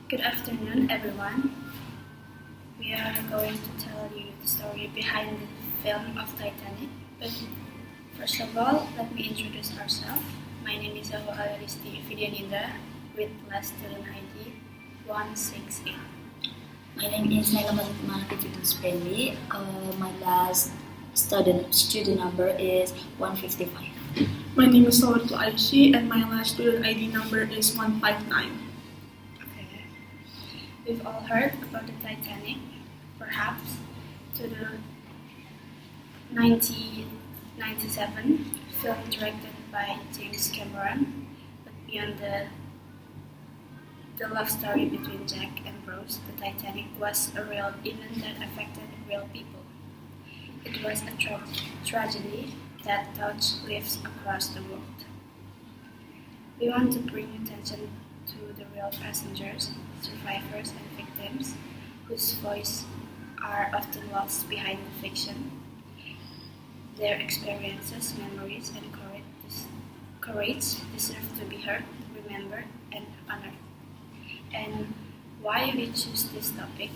Good afternoon, everyone. We are going to tell you the story behind the film of Titanic. But first of all, let me introduce ourselves. My name is Zahwa Alyadisty Vidianindra with last student ID 168. My name is Naila Majid. My last student number is 155. My name is Salwa RIhhadatul'aisy and my last student ID number is 159. Okay. We've all heard about the Titanic, perhaps, to the 1997 film directed by James Cameron, but beyond the love story between Jack and Rose, the Titanic was a real event that affected real people. It was a tragedy that touched lives across the world. We want to bring attention to the real passengers, survivors, and victims whose voices are often lost behind the fiction. Their experiences, memories, and courage deserve to be heard, remembered, and honored. And why we choose this topic?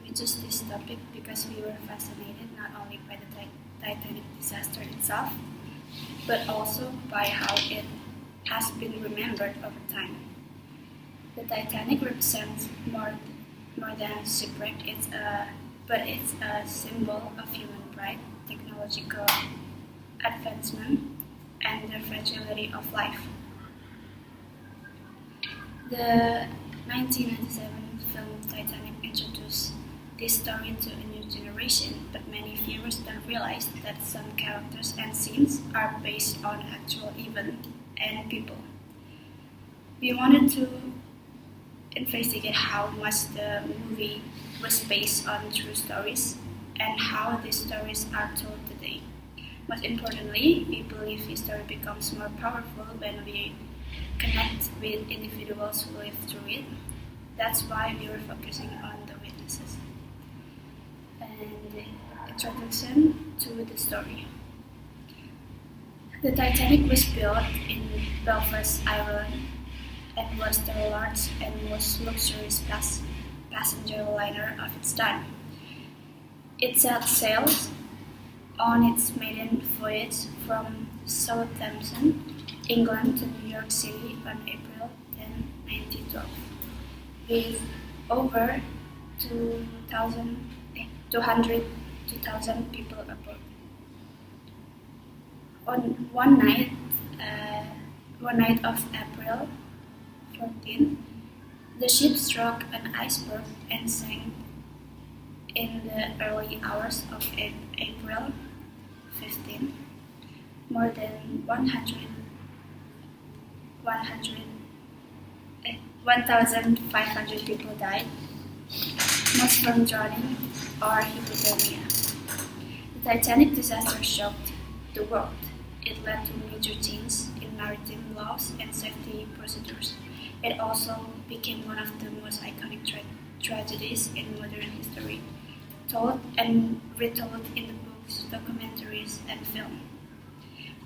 We chose this topic because we were fascinated not only by the Titanic disaster itself, but also by how it has been remembered over time. The Titanic represents more than a shipwreck. It's a symbol of human pride, technological advancement, and the fragility of life. The 1997 film Titanic introduced this story to a new generation, but many viewers don't realize that some characters and scenes are based on actual events and people. We wanted to investigate how much the movie was based on true stories and how these stories are told today. Most importantly, we believe history becomes more powerful when we connect with individuals who live through it. That's why we were focusing on the witnesses. And the introduction to the story. The Titanic was built in Belfast, Ireland, and was the largest and most luxurious passenger liner of its time. It set sail on its maiden voyage from Southampton, England to New York City on April 10, 1912, with over 200,000 people aboard. On one night of April 14, the ship struck an iceberg and sank in the early hours of April 15. More than 1,500 people died, most from drowning or hypothermia. The Titanic disaster shocked the world. It led to major changes in maritime laws and safety procedures. It also became one of the most iconic tragedies in modern history, told and retold in the books, documentaries, and film.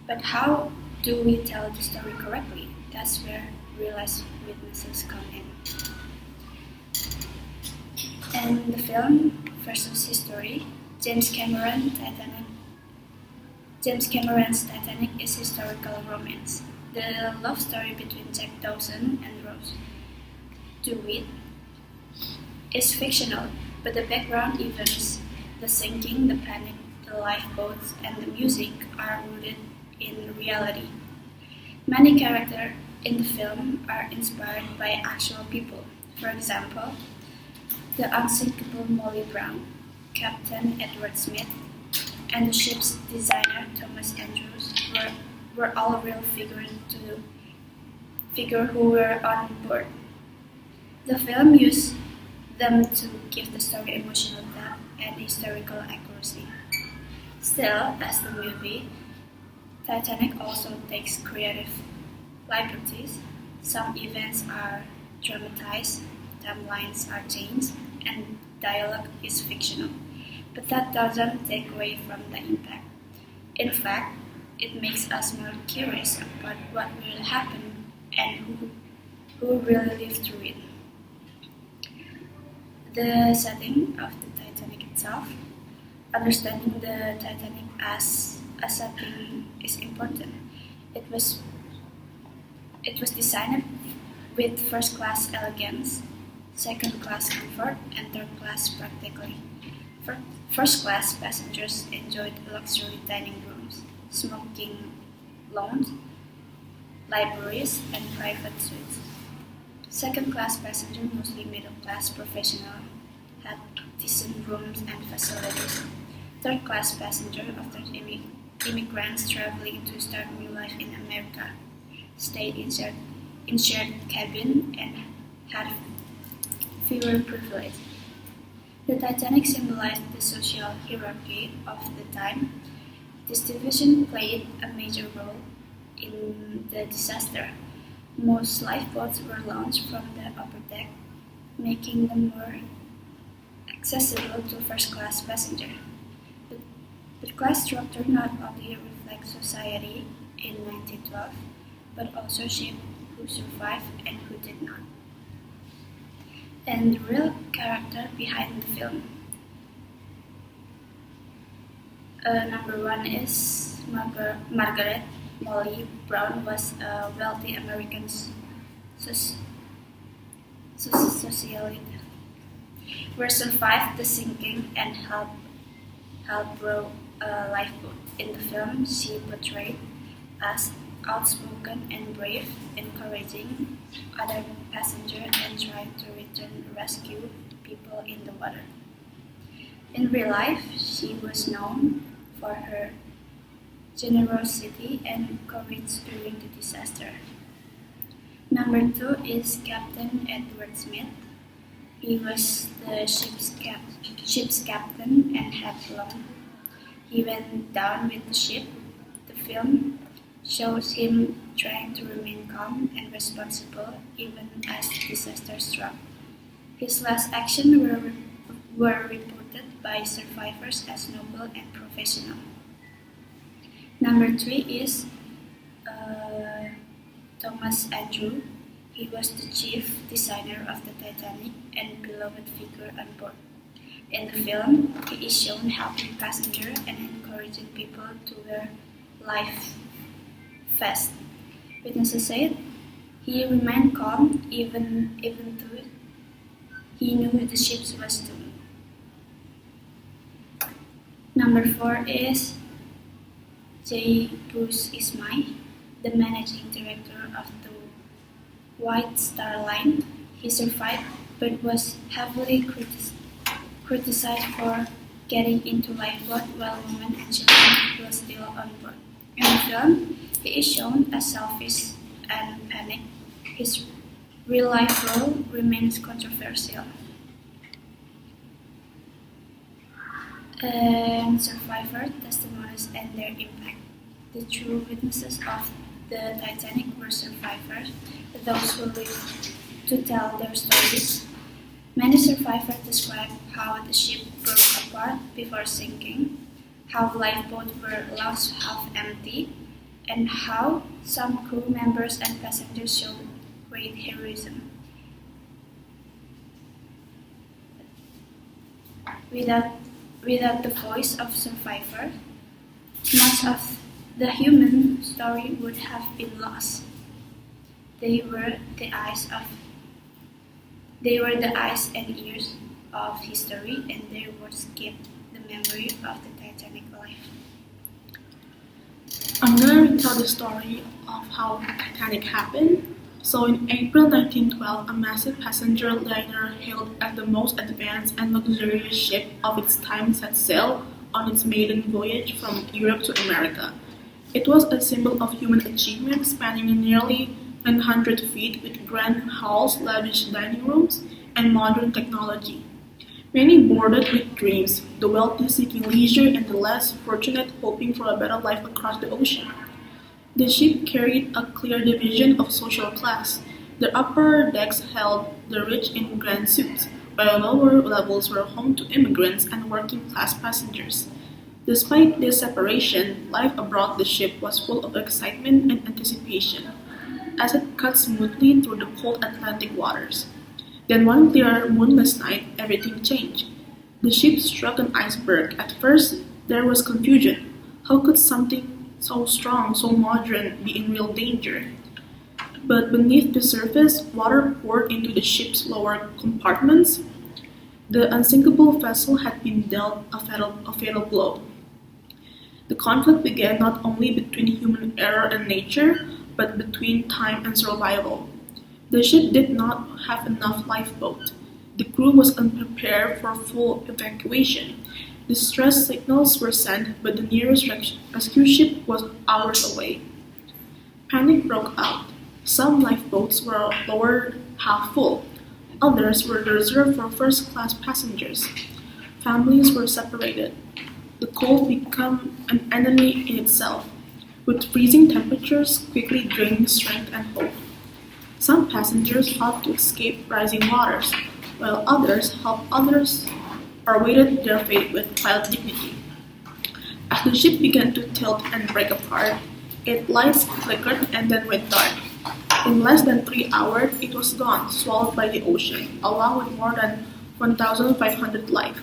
But how do we tell the story correctly? That's where real-life witnesses come in. And the film versus history, James Cameron's Titanic is historical romance. The love story between Jack Dawson and Rose DeWitt is fictional, but the background events, the sinking, the panic, the lifeboats, and the music are rooted in reality. Many characters in the film are inspired by actual people. For example, the unsinkable Molly Brown, Captain Edward Smith, and the ship's designer Thomas Andrews were all real figures who were on board. The film used them to give the story emotional depth and historical accuracy. Still, as the movie, Titanic also takes creative liberties. Some events are dramatized, timelines are changed, and dialogue is fictional. But that doesn't take away from the impact. In fact, it makes us more curious about what will happen and who really lived through it. The setting of the Titanic itself. Understanding the Titanic as a setting is important. It was designed with first-class elegance, second-class comfort, and third-class practically. First-class passengers enjoyed luxury dining rooms, smoking lounge, libraries, and private suites. Second-class passengers, mostly middle-class professional, had decent rooms and facilities. Third-class passengers, often immigrants traveling to start new life in America, stayed in shared cabin and had fewer privileges. The Titanic symbolized the social hierarchy of the time. This division played a major role in the disaster. Most lifeboats were launched from the upper deck, making them more accessible to first-class passengers. The class structure not only reflects society in 1912, but also shaped who survived and who did not. And the real character behind the film. Number one is Margaret Molly Brown was a wealthy American socialite who survived the sinking and helped row a lifeboat. In the film, she portrayed as outspoken and brave, encouraging other passengers and trying to rescue people in the water. In real life, she was known for her generosity and courage during the disaster. Number two is Captain Edward Smith. He was the ship's captain and had long. He went down with the ship. The film shows him trying to remain calm and responsible even as disaster struck. His last actions were reported by survivors as noble and professional. Number three is Thomas Andrew. He was the chief designer of the Titanic and beloved figure on board. In the film, he is shown helping passengers and encouraging people to wear life vests. Witnesses said he remained calm even though he knew the ship was doomed. Number four is J. Bruce Ismay, the managing director of the White Star Line. He survived but was heavily criticized for getting into lifeboat while women and children were still on board. In the film, he is shown as selfish and panicked. His real-life role remains controversial. And survivor testimonies and their impact. The true witnesses of the Titanic were survivors, those who lived to tell their stories. Many survivors describe how the ship broke apart before sinking, how lifeboats were lost half empty, and how some crew members and passengers showed great heroism. Without the voice of survivor, much of the human story would have been lost. They were the eyes and ears of history, and their words kept the memory of the Titanic alive. I'm gonna retell the story of how Titanic happened. So in April 1912, a massive passenger liner hailed as the most advanced and luxurious ship of its time set sail on its maiden voyage from Europe to America. It was a symbol of human achievement, spanning nearly 900 feet with grand halls, lavish dining rooms, and modern technology. Many boarded with dreams, the wealthy seeking leisure and the less fortunate hoping for a better life across the ocean. The ship carried a clear division of social class. The upper decks held the rich in grand suites, while lower levels were home to immigrants and working-class passengers. Despite this separation, life aboard the ship was full of excitement and anticipation, as it cut smoothly through the cold Atlantic waters. Then one clear moonless night, everything changed. The ship struck an iceberg. At first, there was confusion. How could something so strong, so modern, be in real danger? But beneath the surface, water poured into the ship's lower compartments. The unsinkable vessel had been dealt a fatal blow. The conflict began not only between human error and nature, but between time and survival. The ship did not have enough lifeboats. The crew was unprepared for full evacuation. Distress signals were sent, but the nearest rescue ship was hours away. Panic broke out. Some lifeboats were lowered half full. Others were reserved for first-class passengers. Families were separated. The cold became an enemy in itself, with freezing temperatures quickly draining strength and hope. Some passengers fought to escape rising waters, while others helped others or awaited their fate with quiet dignity. As the ship began to tilt and break apart, its lights flickered and then went dark. In less than 3 hours, it was gone, swallowed by the ocean, along with more than 1,500 lives.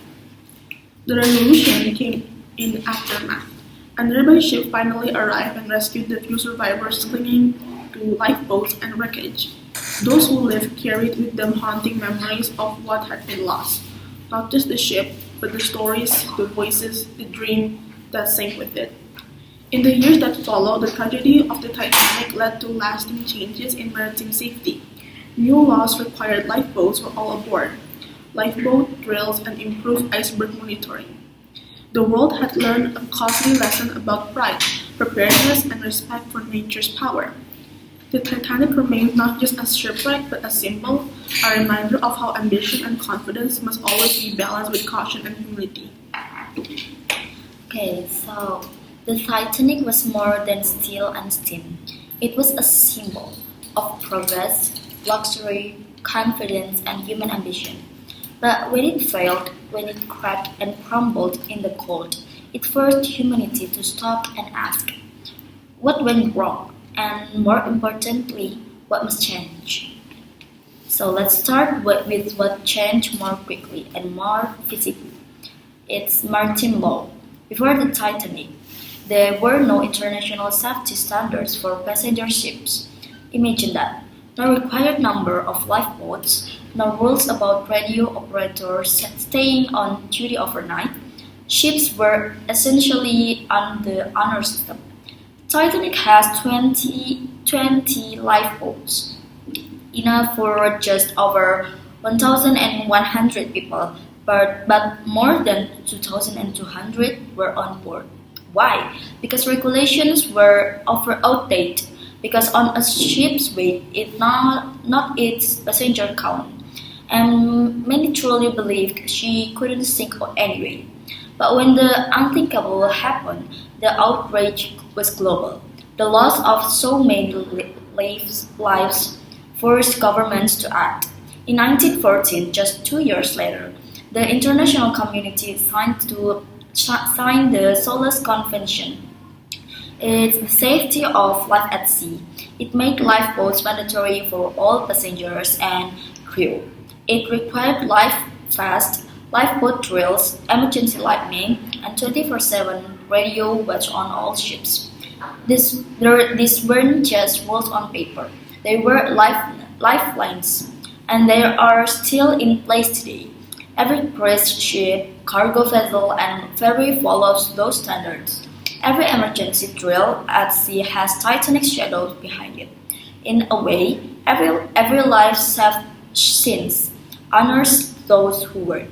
The resolution came in aftermath. A nearby ship finally arrived and rescued the few survivors clinging to lifeboats and wreckage. Those who lived carried with them haunting memories of what had been lost. Not just the ship, but the stories, the voices, the dream that sank with it. In the years that followed, the tragedy of the Titanic led to lasting changes in maritime safety. New laws required lifeboats for all aboard, lifeboat drills, and improved iceberg monitoring. The world had learned a costly lesson about pride, preparedness, and respect for nature's power. The Titanic remained not just a shipwreck but a symbol, a reminder of how ambition and confidence must always be balanced with caution and humility. Okay, so the Titanic was more than steel and steam. It was a symbol of progress, luxury, confidence, and human ambition. But when it failed, when it cracked and crumbled in the cold, it forced humanity to stop and ask, what went wrong? And more importantly, what must change? So let's start with what changed more quickly and more visibly. It's maritime law. Before the Titanic, there were no international safety standards for passenger ships. Imagine that. No required number of lifeboats, no rules about radio operators staying on duty overnight. Ships were essentially on the honor system. Titanic has 20 lifeboats, enough for just over 1,100 people, but more than 2,200 were on board. Why? Because regulations were outdated. Because on a ship's weight, it's not its passenger count, and many truly believed she couldn't sink anyway. But when the unthinkable happened, the outrage was global. The loss of so many lives forced governments to act. In 1914, just 2 years later, the international community signed the Solis Convention. It's the safety of life at sea. It made lifeboats mandatory for all passengers and crew. It required fast lifeboat drills, emergency lighting, and 24/7 radio watch on all ships. These weren't just rules on paper. They were lifelines, and they are still in place today. Every cruise ship, cargo vessel, and ferry follows those standards. Every emergency drill at sea has Titanic shadows behind it. In a way, every life saved since honors those who were.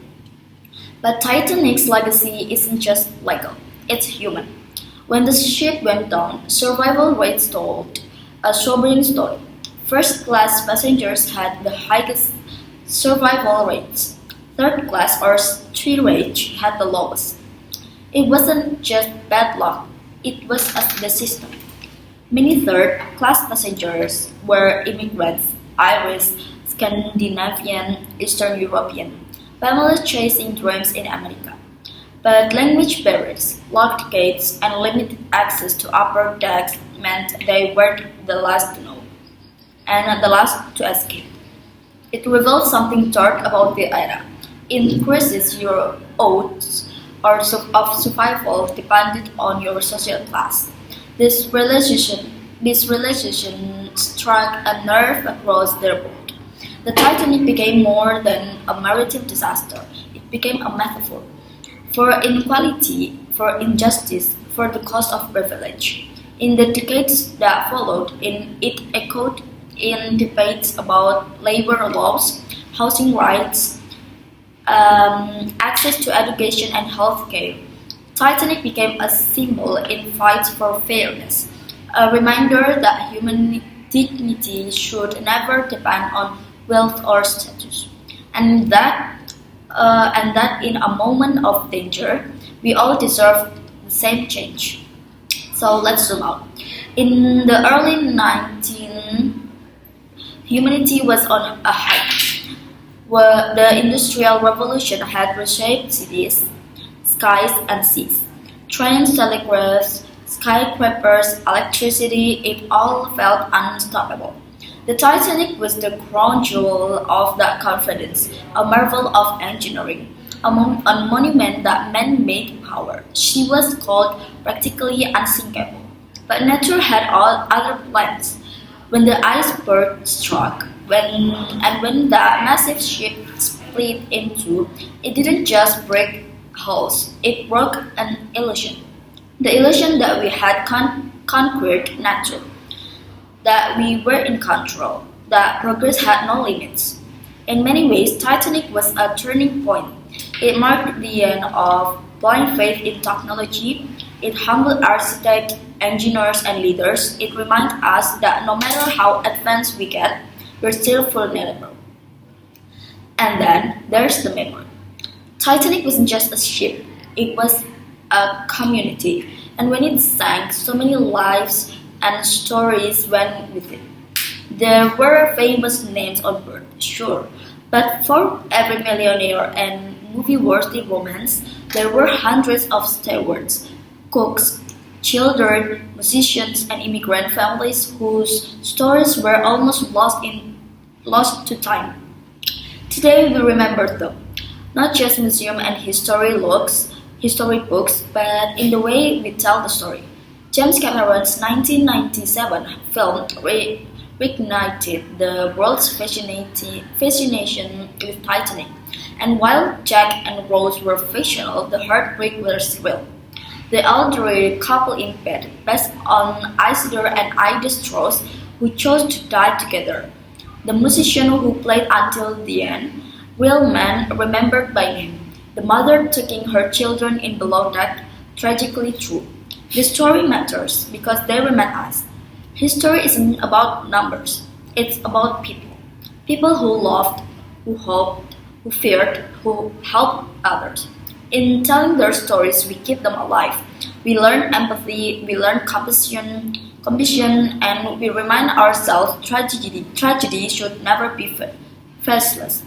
But Titanic's legacy isn't just legal, it's human. When the ship went down, survival rates told a sobering story. First-class passengers had the highest survival rates. Third-class or steerage had the lowest. It wasn't just bad luck, it was the system. Many third-class passengers were immigrants, Irish, Scandinavian, Eastern European, families chasing dreams in America. But language barriers, locked gates, and limited access to upper decks meant they were the last to know, and the last to escape. It reveals something dark about the era. It increases your odds of survival dependent on your social class. This realization struck a nerve across their boat. The Titanic became more than a maritime disaster. It became a metaphor for inequality, for injustice, for the cost of privilege. In the decades that followed, it echoed in debates about labor laws, housing rights, access to education and healthcare. Titanic became a symbol in fights for fairness, a reminder that human dignity should never depend on wealth or status, and that in a moment of danger, we all deserve the same change. So let's zoom out. In the early 19th, humanity was on a hike. Where the Industrial Revolution had reshaped cities, skies, and seas. Trains, telegraphs, skyscrapers, electricity, it all felt unstoppable. The Titanic was the crown jewel of that confidence, a marvel of engineering, a monument that man made power. She was called practically unsinkable. But nature had all other plans. When the iceberg struck, when the massive ship split in two, it didn't just break hulls, it broke an illusion. The illusion that we had conquered nature, that we were in control, that progress had no limits. In many ways, Titanic was a turning point. It marked the end of blind faith in technology. It humbled architects, engineers, and leaders. It reminded us that no matter how advanced we get, we're still vulnerable. And then there's the memory. Titanic wasn't just a ship, it was a community. And when it sank, so many lives and stories went with it. There were famous names on board, sure, but for every millionaire and movie-worthy romance, there were hundreds of stewards, cooks, children, musicians, and immigrant families whose stories were almost lost to time. Today we remember them, not just museum and history books, but in the way we tell the story. James Cameron's 1997 film reignited the world's fascination with Titanic, and while Jack and Rose were fictional, the heartbreak was real. The elderly couple in bed, based on Isidore and Ida Strauss, who chose to die together. The musician who played until the end, real man remembered by name. The mother taking her children in below deck, tragically true. The story matters because they remind us. History isn't about numbers, it's about people. People who loved, who hoped, who feared, who helped others. In telling their stories, we keep them alive. We learn empathy, we learn compassion, and we remind ourselves tragedy should never be faceless.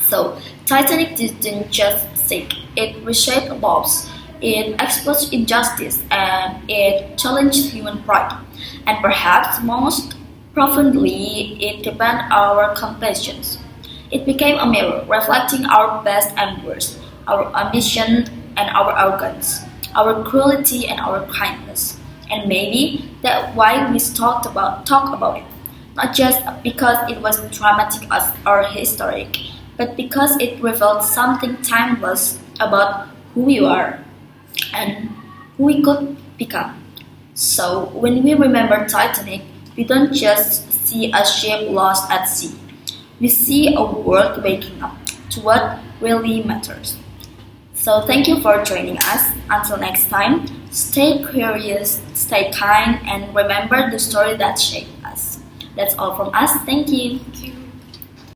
So, Titanic didn't just sink, it reshaped laws, it exposed injustice, and it challenged human pride. And perhaps most profoundly, it deepened our compassions. It became a mirror reflecting our best and worst, our ambition and our arrogance, our cruelty and our kindness. And maybe that's why we talk about it. Not just because it was dramatic or historic, but because it revealed something timeless about who we are and who we could become. So when we remember Titanic, we don't just see a ship lost at sea. We see a world waking up to what really matters. So thank you for joining us. Until next time, stay curious, stay kind, and remember the story that shaped us. That's all from us. Thank you. Thank you.